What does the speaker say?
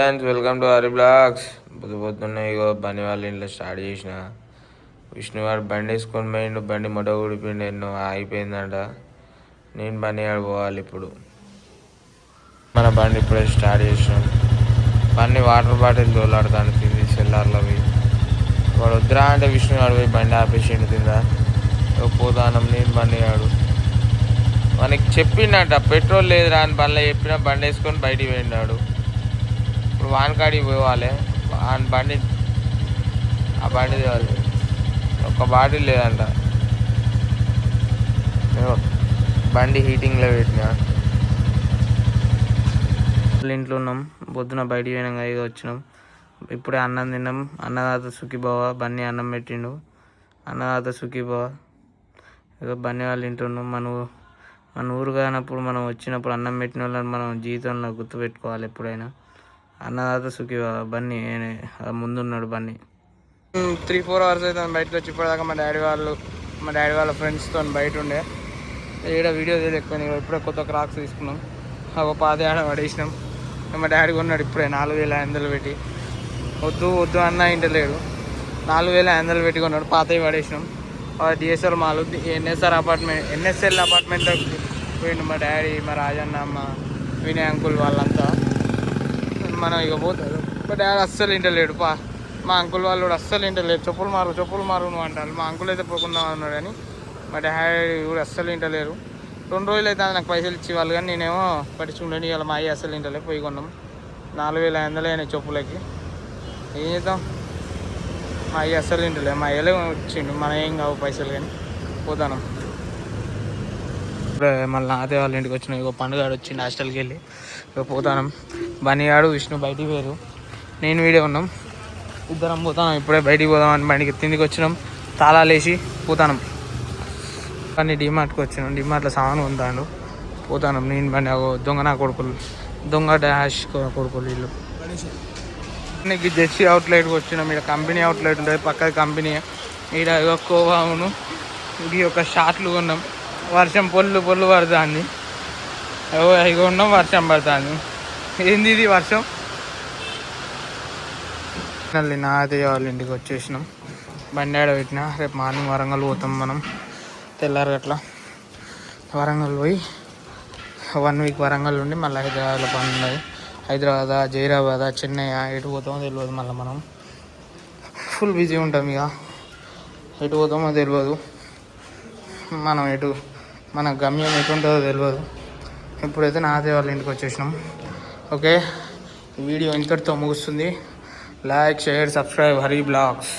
Friends welcome to Hari blogs. పొద్దున్నే ఇగో బండి వాళ్ళ ఇంట్లో స్టార్ట్ చేసిన. విష్ణువాడు బండి వేసుకొని పోయిండు. బండి మొట్ట ఊడిపోయిండు, ఎన్నో అయిపోయిందంట. నేను బండి ఆడిపోవాలి ఇప్పుడు. మన బండి ఇప్పుడే స్టార్ట్ చేసినాం. బండి వాటర్ బాటిల్ తోలాడుతాను తింది సెల్లార్లో పోయి. వాడు వద్దురా అంటే విష్ణువాడు పోయి బండి ఆపేసిండు కింద. పోతానం నేను బండి ఆడు. మనకి చెప్పిండట పెట్రోల్ లేదురా అని బండ్లో చెప్పిన, బండి వేసుకొని బయటికి పోయినాడు. ఇప్పుడు వానకాడికి పోవాలి. బండి ఆ బండి తేవాలి. ఒక్క బాటిల్ లేదంట. బండి హీటింగ్లో పెట్టిన. ఇంట్లో ఉన్నాం. పొద్దున బయటికి పోయినాక ఇక వచ్చినాం. ఇప్పుడే అన్నం తిన్నాం. అన్నదాత సుఖీభవ బన్నీ అన్నం పెట్టిండు. అన్నదాత సుఖీభవ. ఇక బన్నీ వాళ్ళు ఇంట్లో ఉన్నాం. మన ఊరు కానప్పుడు మనం వచ్చినప్పుడు అన్నం పెట్టిన వాళ్ళని మనం జీవితంలో గుర్తుపెట్టుకోవాలి ఎప్పుడైనా. అన్నదాత సుఖీభవ బన్నీ ముందున్నాడు. బన్నీ 3-4 అవర్స్ అయితే బయటకు వచ్చి ఇప్పటిదాకా మా డాడీ వాళ్ళ ఫ్రెండ్స్తో బయట ఉండే ఏడ వీడియో తెలియకపోయినా. ఇప్పుడే కొత్త క్రాక్స్ తీసుకున్నాం. ఒక పాత ఆడ పడేసినాం. మా డాడీ కొన్నాడు ఇప్పుడే 4,500 పెట్టి. వద్దు అన్న ఇంటలేడు. 4,500 పెట్టి కొన్నాడు. పాతవి పడేసినాం. డిఎస్ఎల్ మాల్ ఎన్ఎస్ఎల్ అపార్ట్మెంట్లో పోయిండు మా డాడీ, మా రాజన్న, మా వినయ్ అంకుల్ వాళ్ళంతా. మనం ఇక పోతాడు. మా డాడీ అస్సలు ఇంటలేడు. మా అంకుల్ వాళ్ళు కూడా అస్సలు ఇంటలేరు. చెప్పులు మారు నువ్వు అంటారు. మా అంకుల్ అయితే పోకుండా ఉన్నాడు కానీ మా డాడీ కూడా అస్సలు ఇంటలేరు. 2 రోజులు అయితే నాకు పైసలు ఇచ్చేవాళ్ళు కానీ నేనేమో పట్టించుకుంటాను. ఇవాళ మా అయ్యి అస్సలు ఇంటలే. పోయి కొన్నాం. 4,500 అయినాయి చెప్పులకి. ఏం చేద్దాం, మా అయ్యి అస్సలు ఇంటలే. మా అయ్యలే వచ్చిండు. మన ఏం కావు పైసలు కానీ పోతాను. మళ్ళీ అదే వాళ్ళ ఇంటికి వచ్చిన. ఇక పండుగ వచ్చిండు హాస్టల్కి వెళ్ళి. ఇక పోతాను. బనిగాడు విష్ణు బయటికి పోయారు. నేను వీడే ఉన్నాం. ఇద్దరం పోతాం. ఇప్పుడే బయటికి పోదామని బండికి కిందికి వచ్చినాం. తాళాలు వేసి పోతాను. కానీ డిమార్ట్కి వచ్చినాం. డిమార్ట్లో సామాను కొంటాను. పోతాను. నేను బండి దొంగ నా కొడుకులు, దొంగ డాష్ కొడుకులు వీళ్ళు. నీకు జెర్సీ అవుట్లెట్కి వచ్చినాం. ఇక్కడ కంపెనీ అవుట్లెట్ ఉంటుంది. పక్కన కంపెనీ. ఇక్కడ కోవాను ఇది ఒక షార్ట్లు కొన్నాం. వర్షం పొల్లు పడుతుంది. ఇక ఉన్నాం. వర్షం పడుతుంది. ఏంది ఇది వర్షం. మళ్ళీ నా అదే వాళ్ళ ఇంటికి వచ్చేసినాం. బండి ఆడ పెట్టినా. రేపు మార్నింగ్ వరంగల్ పోతాం మనం. తెల్లారు అట్లా వరంగల్ పోయి 1 వీక్ వరంగల్ ఉండి మళ్ళీ హైదరాబాద్లో పని ఉన్నది. హైదరాబాద్, జైరాబాద్, చెన్నై ఎటు పోతామో తెలియదు. మళ్ళీ మనం ఫుల్ బిజీ ఉంటాం. ఇక ఎటు పోతామో తెలియదు. మనం మన గమ్యం ఎటు ఉంటుందో తెలియదు. ఇప్పుడైతే నాదే వాళ్ళ ఇంటికి వచ్చేసినాం. ఓకే, ఈ వీడియో ఇంతటితో ముగుస్తుంది. Like, share, subscribe Hari blogs.